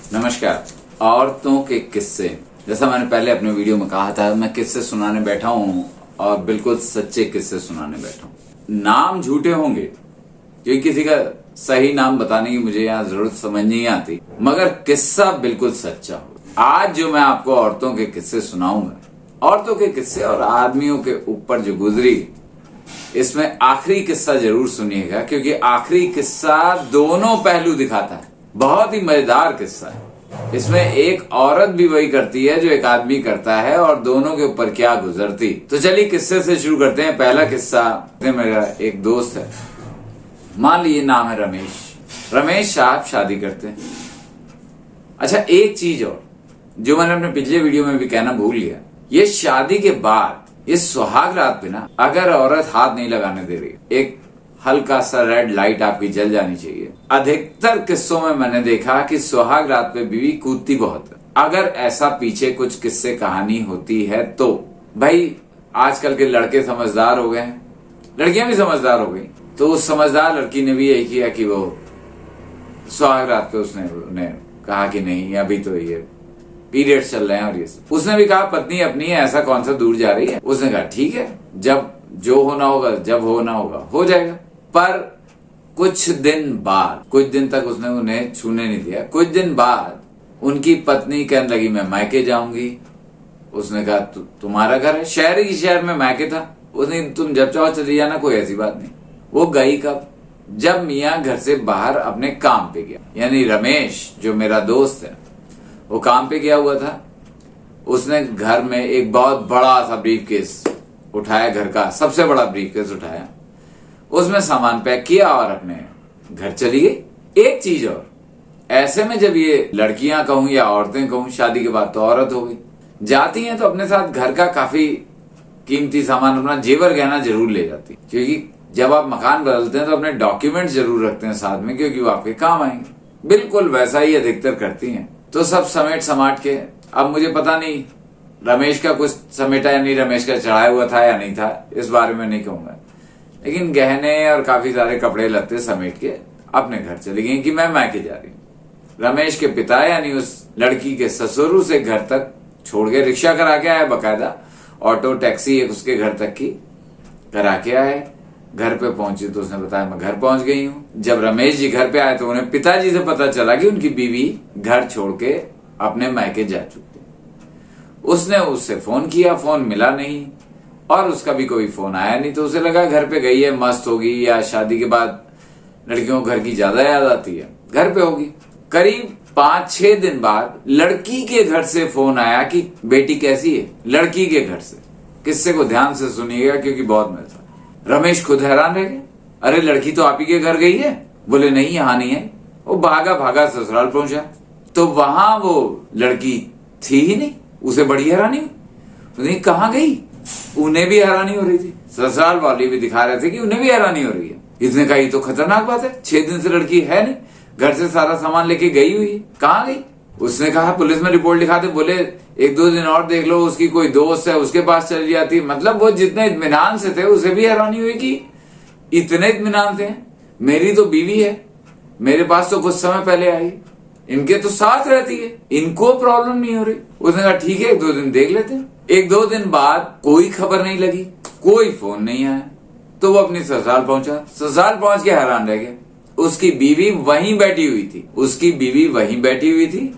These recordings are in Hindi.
नमस्कार। औरतों के किस्से, जैसा मैंने पहले अपने वीडियो में कहा था, मैं किस्से सुनाने बैठा हूं और बिल्कुल सच्चे किस्से सुनाने बैठा हूं। नाम झूठे होंगे क्योंकि किसी का सही नाम बताने की मुझे यहाँ जरूरत समझ नहीं आती, मगर किस्सा बिल्कुल सच्चा हो। आज जो मैं आपको औरतों के किस्से सुनाऊंगा, औरतों के किस्से और आदमियों के ऊपर जो गुजरी, इसमें आखिरी किस्सा जरूर सुनिएगा क्योंकि आखिरी किस्सा दोनों पहलू दिखाता है। बहुत ही मजेदार किस्सा है। इसमें एक औरत भी वही करती है जो एक आदमी करता है और दोनों के ऊपर क्या गुजरती। तो चलिए किस्से से शुरू करते हैं। पहला किस्सा, मेरा एक दोस्त है, मान लीजिए नाम है रमेश। रमेश साहब शादी करते हैं। अच्छा, एक चीज और जो मैंने अपने पिछले वीडियो में भी कहना भूल गया, ये शादी के बाद इस सुहाग रात पे ना, अगर औरत हाथ नहीं लगाने दे रही, एक हल्का सा रेड लाइट आपकी जल जानी चाहिए। अधिकतर किस्सों में मैंने देखा कि सुहाग रात पे बीवी कूदती बहुत है। अगर ऐसा पीछे कुछ किस्से कहानी होती है तो भाई आजकल के लड़के समझदार हो गए हैं, लड़कियां भी समझदार हो गई। तो उस समझदार लड़की ने भी यही किया कि वो सुहाग रात पे उसने उन्हें कहा कि नहीं, अभी तो ये पीरियड्स चल रहे हैं और ये सब। उसने भी कहा पत्नी अपनी है, ऐसा कौन सा दूर जा रही है। उसने कहा ठीक है, जब जो होना होगा, जब होना होगा हो जाएगा। पर कुछ दिन बाद, कुछ दिन तक उसने उन्हें छूने नहीं दिया। कुछ दिन बाद उनकी पत्नी कहने लगी मैं मायके जाऊंगी। उसने कहा तुम्हारा घर है, शहर में मायके था। उसने तुम जब चाहो चली जाना, कोई ऐसी बात नहीं। वो गई कब? जब मियाँ घर से बाहर अपने काम पे गया। यानी रमेश जो मेरा दोस्त है, वो काम पे गया हुआ था। उसने घर में एक बहुत बड़ा सा ब्रीफकेस उठाया, घर का सबसे बड़ा ब्रीफकेस उठाया, उसमें सामान पैक किया और अपने घर चली गई। एक चीज और, ऐसे में जब ये लड़कियां कहूं या औरतें कहूं, शादी के बाद तो औरत हो गई, जाती हैं तो अपने साथ घर का काफी कीमती सामान, अपना जेवर गहना जरूर ले जाती, क्योंकि जब आप मकान बदलते हैं तो अपने डॉक्यूमेंट जरूर रखते हैं साथ में, क्योंकि वो आपके काम आएंगे। बिल्कुल वैसा ही अधिकतर करती हैं। तो सब समेट समाट के, अब मुझे पता नहीं रमेश का कुछ समेटा या नहीं, रमेश का चढ़ाया हुआ था या नहीं था, इस बारे में नहीं कहूंगा, लेकिन गहने और काफी सारे कपड़े लत्ते समेट के अपने घर चली गई कि मैं मायके जा रही हूँ। रमेश के पिता यानी उस लड़की के ससुर उसे घर तक छोड़ के, रिक्शा करा के आए, बकायदा ऑटो टैक्सी एक उसके घर तक की करा के आए। घर पे पहुंची तो उसने बताया मैं घर पहुंच गई हूँ। जब रमेश जी घर पे आए तो उन्हें पिताजी से पता चला कि उनकी बीवी घर छोड़ के अपने मायके जा चुकी। उसने उससे फोन किया, फोन मिला नहीं और उसका भी कोई फोन आया नहीं। तो उसे लगा घर पे गई है, मस्त होगी, या शादी के बाद लड़कियों को घर की ज्यादा याद आती है, घर पे होगी। करीब 5-6 दिन बाद लड़की के घर से फोन आया कि बेटी कैसी है। लड़की के घर से। किस्से को ध्यान से सुनिएगा क्योंकि बहुत मजा। रमेश खुद हैरान रह गए, अरे लड़की तो आप ही के घर गई है। बोले नहीं, यहां नहीं है। वो भागा भागा ससुराल पहुंचा तो वहां वो लड़की थी ही नहीं। उसे बड़ी हैरानी हुई, कहां गई। उन्हें भी हैरानी हो रही थी, ससुराल वाले भी दिखा रहे थे कि उन्हें भी हैरानी हो रही है। इसने कहा ये तो खतरनाक बात है, 6 दिन से लड़की है नहीं, घर से सारा सामान लेके गई हुई है, कहां गई। उसने कहा पुलिस में रिपोर्ट लिखा दे। बोले 1-2 दिन और देख लो, उसकी कोई दोस्त है उसके पास चली जाती। मतलब वो जितने इत्मीनान से थे, उसे भी हैरानी हुई कि इतने इत्मीनान थे, मेरी तो बीवी है, मेरे पास तो कुछ समय पहले आई, इनके तो साथ रहती है, इनको प्रॉब्लम नहीं हो रही। उसने कहा ठीक है 1-2 दिन देख लेते हैं। 1-2 दिन बाद कोई खबर नहीं लगी, कोई फोन नहीं आया। तो वो अपनी ससुराल पहुंचा। ससुराल पहुंच के हैरान रह गया, उसकी बीवी वहीं बैठी हुई थी। उसकी बीवी वहीं बैठी हुई थी।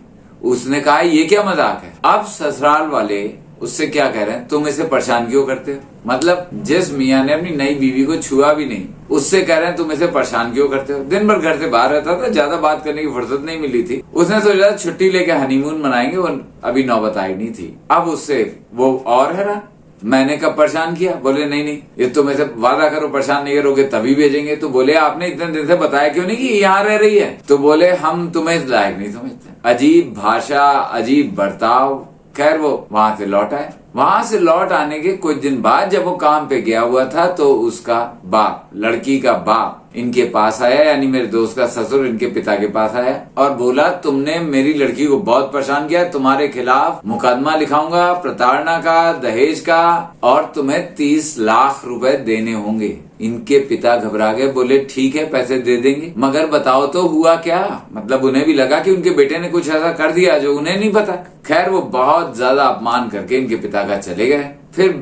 उसने कहा ये क्या मजाक है। अब ससुराल वाले उससे क्या कह रहे हैं, तुम इसे परेशान क्यों करते हो। मतलब जिस मियाँ ने अपनी नई बीवी को छुआ भी नहीं, उससे कह रहे हैं तुम इसे परेशान क्यों करते हो। दिन भर घर से बाहर रहता था, ज्यादा बात करने की फुर्सत नहीं मिली थी। उसने सोचा छुट्टी लेके हनीमून मनाएंगे, वो अभी नौबत आई नहीं थी। अब उससे वो और हैरान, मैंने कब परेशान किया। बोले नहीं, ये तुम ऐसे वादा करो परेशान नहीं करोगे तभी भेजेंगे। तो बोले आपने इतने दिन से बताया क्यों नहीं कि यहाँ रह रही है। तो बोले हम तुम्हें लायक नहीं समझते। अजीब भाषा, अजीब बर्ताव। खैर वो वहां से लौट आए। वहां से लौट आने के कुछ दिन बाद जब वो काम पे गया हुआ था तो उसका बाप, लड़की का बाप इनके पास आया, यानी मेरे दोस्त का ससुर इनके पिता के पास आया और बोला तुमने मेरी लड़की को बहुत परेशान किया, तुम्हारे खिलाफ मुकदमा लिखाऊंगा, प्रताड़ना का, दहेज का, और तुम्हें 30 लाख रुपए देने होंगे। इनके पिता घबरा गए, बोले ठीक है पैसे दे देंगे, मगर बताओ तो हुआ क्या। मतलब उन्हें भी लगा कि उनके बेटे ने कुछ ऐसा कर दिया जो उन्हें नहीं पता। खैर वो बहुत ज्यादा अपमान करके इनके पिता का चले गए। फिर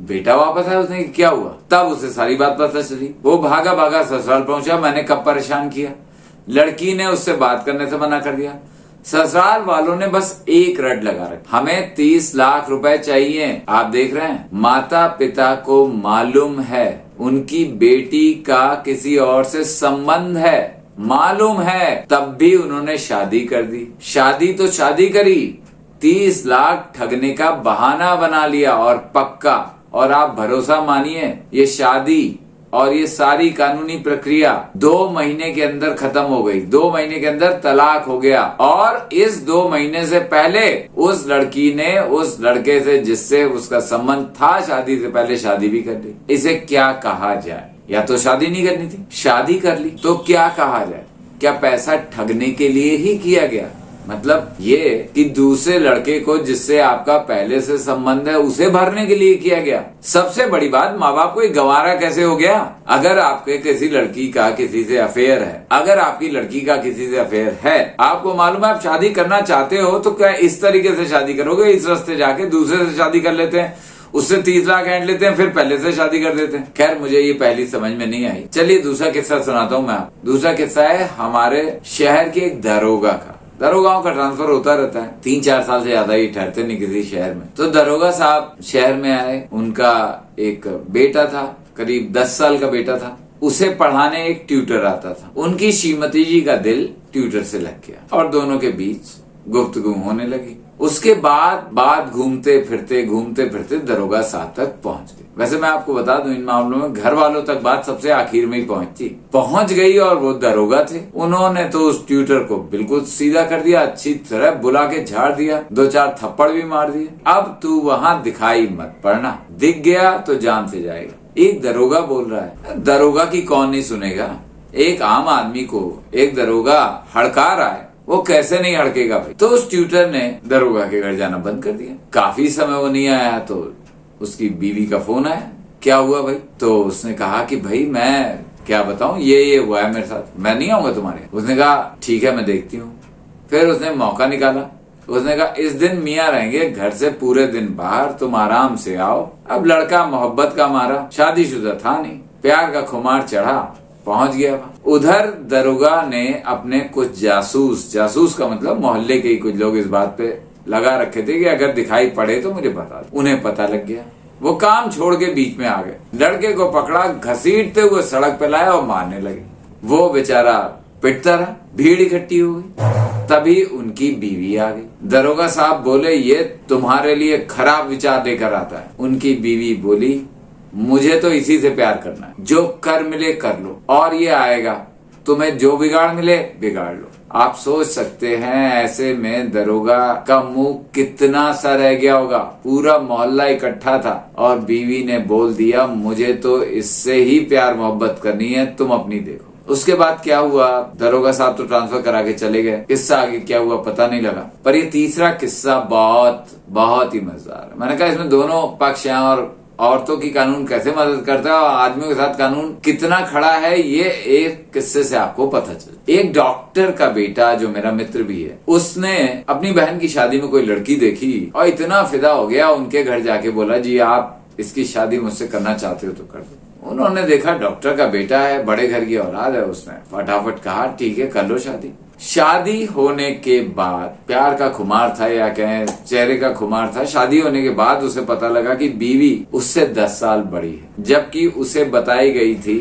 बेटा वापस आया, उसने क्या हुआ, तब उसे सारी बात पता चली। वो भागा भागा ससुराल पहुंचा, मैंने कब परेशान किया। लड़की ने उससे बात करने से मना कर दिया। ससुराल वालों ने बस एक रट लगा रखा, हमें 30 लाख रुपए चाहिए। आप देख रहे हैं, माता पिता को मालूम है उनकी बेटी का किसी और से संबंध है, मालूम है, तब भी उन्होंने शादी कर दी। शादी तो शादी करी, 30 लाख ठगने का बहाना बना लिया और पक्का। और आप भरोसा मानिए, ये शादी और ये सारी कानूनी प्रक्रिया 2 महीने के अंदर खत्म हो गई। 2 महीने के अंदर तलाक हो गया। और इस 2 महीने से पहले उस लड़की ने उस लड़के से जिससे उसका संबंध था शादी से पहले शादी भी कर ली। इसे क्या कहा जाए? या तो शादी नहीं करनी थी, शादी कर ली, तो क्या कहा जाए? क्या पैसा ठगने के लिए ही किया गया? मतलब ये कि दूसरे लड़के को जिससे आपका पहले से संबंध है उसे भरने के लिए किया गया। सबसे बड़ी बात, माँ बाप को एक गंवारा कैसे हो गया? अगर आपके किसी लड़की का किसी से अफेयर है, अगर आपकी लड़की का किसी से अफेयर है, आपको मालूम है आप शादी करना चाहते हो, तो क्या इस तरीके से शादी करोगे? इस रास्ते जाके दूसरे से शादी कर लेते हैं, उससे 30 लाख ऐंठ लेते हैं, फिर पहले से शादी कर देते हैं। खैर मुझे ये पहली समझ में नहीं आई। चलिए दूसरा किस्सा सुनाता हूँ मैं आपको। दूसरा किस्सा है हमारे शहर के एक दरोगा का। दरोगाओं का ट्रांसफर होता रहता है, 3-4 साल से ज्यादा ही ठहरते नहीं किसी शहर में। तो दरोगा साहब शहर में आए, उनका एक बेटा था, करीब 10 साल का बेटा था। उसे पढ़ाने एक ट्यूटर आता था। उनकी श्रीमती जी का दिल ट्यूटर से लग गया और दोनों के बीच गुफ्तगू होने लगी। उसके बाद बात घूमते फिरते दरोगा साहब तक पहुंच गई। वैसे मैं आपको बता दूं, इन मामलों में घर वालों तक बात सबसे आखिर में ही पहुंच गई और वो दरोगा थे। उन्होंने तो उस ट्यूटर को बिल्कुल सीधा कर दिया, अच्छी तरह बुला के झाड़ दिया, 2-4 थप्पड़ भी मार दिए। अब तू वहां दिखाई मत पड़ना, दिख गया तो जान से जाएगा। एक दरोगा बोल रहा है, दरोगा की कौन नहीं सुनेगा? एक आम आदमी को एक दरोगा हड़का रहा है, वो कैसे नहीं हड़केगा भाई? तो उस ट्यूटर ने दरोगा के घर जाना बंद कर दिया। काफी समय वो नहीं आया तो उसकी बीवी का फोन आया, क्या हुआ भाई? तो उसने कहा कि भाई मैं क्या बताऊं, ये हुआ है मेरे साथ, मैं नहीं आऊंगा तुम्हारे। उसने कहा ठीक है मैं देखती हूँ। फिर उसने मौका निकाला, उसने कहा इस दिन मियाँ रहेंगे घर से पूरे दिन बाहर, तुम आराम से आओ। अब लड़का मोहब्बत का मारा, शादीशुदा था नहीं, प्यार का खुमार चढ़ा, पहुंच गया। उधर दरोगा ने अपने कुछ जासूस का मतलब मोहल्ले के ही कुछ लोग इस बात पे लगा रखे थे कि अगर दिखाई पड़े तो मुझे बता दो। उन्हें पता लग गया, वो काम छोड़ के बीच में आ गए, लड़के को पकड़ा, घसीटते हुए सड़क पे लाया और मारने लगे। वो बेचारा पिटता रहा, भीड़ इकट्ठी हो गई। तभी उनकी बीवी आ गई। दरोगा साहब बोले ये तुम्हारे लिए खराब विचार लेकर आता है। उनकी बीवी बोली मुझे तो इसी से प्यार करना है, जो कर मिले कर लो, और ये आएगा, तुम्हें जो बिगाड़ मिले बिगाड़ लो। आप सोच सकते हैं ऐसे में दरोगा का मुंह कितना सा रह गया होगा। पूरा मोहल्ला इकट्ठा था और बीवी ने बोल दिया मुझे तो इससे ही प्यार मोहब्बत करनी है, तुम अपनी देखो। उसके बाद क्या हुआ, दरोगा साहब तो ट्रांसफर करा के चले गए। किस्सा आगे क्या हुआ पता नहीं लगा। पर ये तीसरा किस्सा बहुत ही मजेदार है। मैंने कहा इसमें दोनों पक्ष हैं और औरतों की कानून कैसे मदद करता है और आदमियों के साथ कानून कितना खड़ा है, ये एक किस्से से आपको पता चल। एक डॉक्टर का बेटा जो मेरा मित्र भी है, उसने अपनी बहन की शादी में कोई लड़की देखी और इतना फिदा हो गया, उनके घर जाके बोला जी आप इसकी शादी मुझसे करना चाहते हो तो कर दो। उन्होंने देखा डॉक्टर का बेटा है, बड़े घर की औलाद है, उसने फटाफट कहा ठीक है कर लो शादी। शादी होने के बाद प्यार का खुमार था या कहें चेहरे का खुमार था। शादी होने के बाद उसे पता लगा कि बीवी उससे 10 साल बड़ी है, जबकि उसे बताई गई थी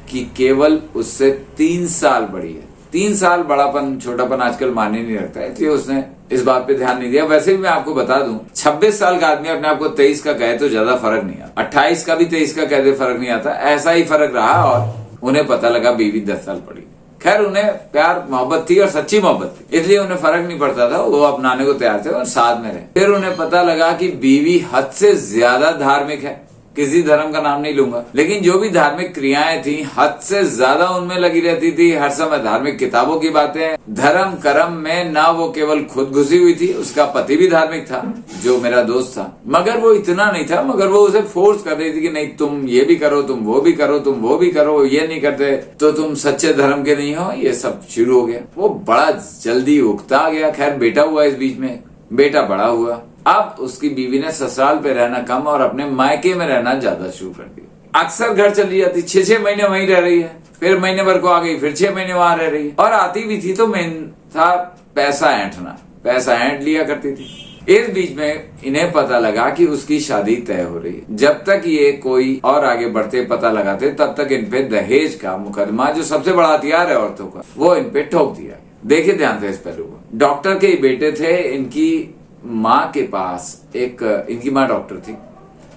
कि केवल उससे 3 साल बड़ी है। 3 साल बड़ापन छोटापन आजकल माने नहीं रखता है, इसलिए उसने इस बात पे ध्यान नहीं दिया। वैसे भी मैं आपको बता दूं, 26 साल का आदमी अपने आप को 23 का कहे तो ज्यादा फर्क नहीं आता, 28 का भी 23 का कहते फर्क नहीं आता। ऐसा ही फर्क रहा और उन्हें पता लगा बीवी 10 साल बड़ी। खैर उन्हें प्यार मोहब्बत थी और सच्ची मोहब्बत थी, इसलिए उन्हें फर्क नहीं पड़ता था, वो अपनाने को तैयार थे और साथ में रहे। फिर उन्हें पता लगा कि बीवी हद से ज्यादा धार्मिक है, किसी धर्म का नाम नहीं लूंगा, लेकिन जो भी धार्मिक क्रियाएं थी हद से ज्यादा उनमें लगी रहती थी। हर समय धार्मिक किताबों की बातें, धर्म कर्म में ना वो केवल खुद घुसी हुई थी, उसका पति भी धार्मिक था जो मेरा दोस्त था, मगर वो इतना नहीं था, मगर वो उसे फोर्स कर रही थी कि नहीं तुम ये भी करो, तुम वो भी करो, तुम वो भी करो, ये नहीं करते तो तुम सच्चे धर्म के नहीं हो। ये सब शुरू हो गया। वो बड़ा जल्दी उकता गया। खैर बेटा हुआ, इस बीच में बेटा बड़ा हुआ। अब उसकी बीवी ने ससुराल पे रहना कम और अपने मायके में रहना ज्यादा शुरू कर दिया। अक्सर घर चली जाती, 6-6 महीने वहीं रह रही है, फिर महीने भर को आ गई, फिर 6 महीने वहां रह रही है। और आती भी थी तो मेन था पैसा ऐंठना, पैसा ऐंठ लिया करती थी। इस बीच में इन्हें पता लगा कि उसकी शादी तय हो रही है। जब तक ये कोई और आगे बढ़ते पता लगाते, तब तक इन पे दहेज का मुकदमा, जो सबसे बड़ा हथियार है औरतों का, वो इन पे ठोक दिया। देखिए ध्यान से इस पहलू को। डॉक्टर के बेटे थे, इनकी माँ के पास इनकी माँ डॉक्टर थी,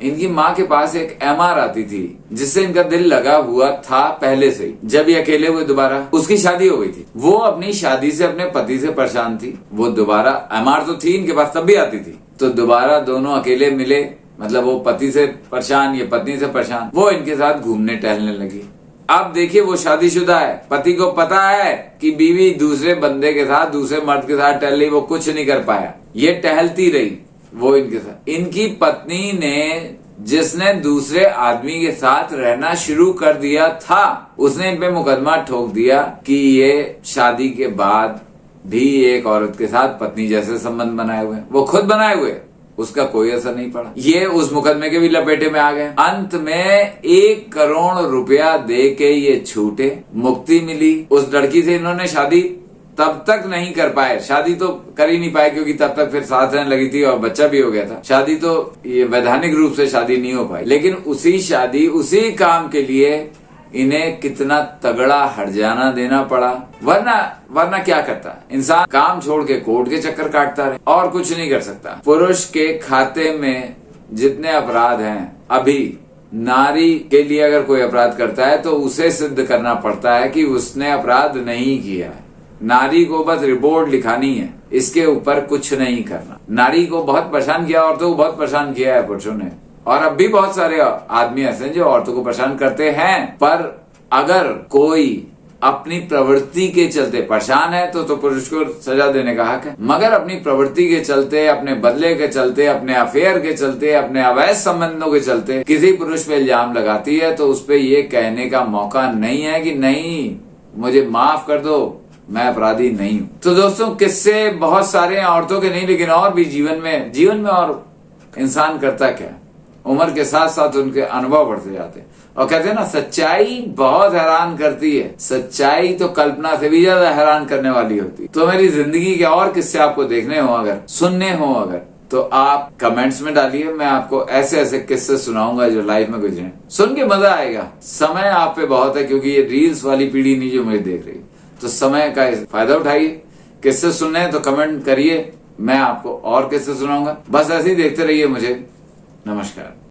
इनकी माँ के पास एक एमआर आती थी जिससे इनका दिल लगा हुआ था पहले से ही। जब ये अकेले हुए दोबारा, उसकी शादी हो गई थी। वो अपनी शादी से अपने पति से परेशान थी। वो दोबारा, एमआर तो थी इनके पास, तब भी आती थी, तो दोबारा दोनों अकेले मिले, मतलब वो पति से परेशान, ये पत्नी से परेशान। वो इनके साथ घूमने टहलने लगी। अब देखिए वो शादीशुदा है, पति को पता है कि बीवी दूसरे बंदे के साथ, दूसरे मर्द के साथ टहल रही, वो कुछ नहीं कर पाया, ये टहलती रही वो इनके साथ। इनकी पत्नी ने, जिसने दूसरे आदमी के साथ रहना शुरू कर दिया था, उसने इन पे मुकदमा ठोक दिया कि ये शादी के बाद भी एक औरत के साथ पत्नी जैसे संबंध बनाए हुए, वो खुद बनाए हुए, उसका कोई असर नहीं पड़ा। ये उस मुकदमे के भी लपेटे में आ गए। अंत में 1 करोड़ रुपया दे के ये छूटे, मुक्ति मिली। उस लड़की से इन्होंने शादी तब तक नहीं कर पाए, शादी तो कर ही नहीं पाए क्योंकि तब तक फिर साथ रहने लगी थी और बच्चा भी हो गया था। शादी तो ये वैधानिक रूप से शादी नहीं हो पाई, लेकिन उसी शादी, उसी काम के लिए इन्हें कितना तगड़ा हर्जाना देना पड़ा। वरना क्या करता इंसान? काम छोड़ के कोर्ट के चक्कर काटता रहे और कुछ नहीं कर सकता। पुरुष के खाते में जितने अपराध हैं, अभी नारी के लिए अगर कोई अपराध करता है तो उसे सिद्ध करना पड़ता है कि उसने अपराध नहीं किया है। नारी को बस रिपोर्ट लिखानी है, इसके ऊपर कुछ नहीं करना। नारी को बहुत परेशान किया, औरतों को बहुत परेशान किया है पुरुषों ने, और अब भी बहुत सारे आदमी ऐसे हैं जो औरतों को परेशान करते हैं। पर अगर कोई अपनी प्रवृत्ति के चलते परेशान है तो पुरुष को सजा देने का हक है, मगर अपनी प्रवृत्ति के चलते, अपने बदले के चलते, अपने अफेयर के चलते, अपने अवैध संबंधों के चलते किसी पुरुष पे इल्जाम लगाती है तो उस पे ये कहने का मौका नहीं है कि नहीं मुझे माफ कर दो, मैं अपराधी नहीं हूं। तो दोस्तों किस्से बहुत सारे हैं, औरतों के नहीं, लेकिन और भी जीवन में और इंसान करता क्या, उम्र के साथ साथ उनके अनुभव बढ़ते जाते हैं। और कहते हैं ना, सच्चाई बहुत हैरान करती है। सच्चाई तो कल्पना से भी ज्यादा हैरान करने वाली होती है। तो मेरी जिंदगी के और किस्से आपको देखने हो, अगर सुनने हो, अगर तो आप कमेंट्स में डालिए। मैं आपको ऐसे ऐसे किस्से सुनाऊंगा जो लाइफ में गुजरे, सुन के मजा आएगा। समय आप पे बहुत है क्योंकि ये रील्स वाली पीढ़ी नहीं जो मुझे देख रही, तो समय का फायदा उठाइए। किस्से सुनने हैं तो कमेंट करिए, मैं आपको और किस्से सुनाऊंगा। बस ऐसे ही देखते रहिए मुझे। नमस्कार।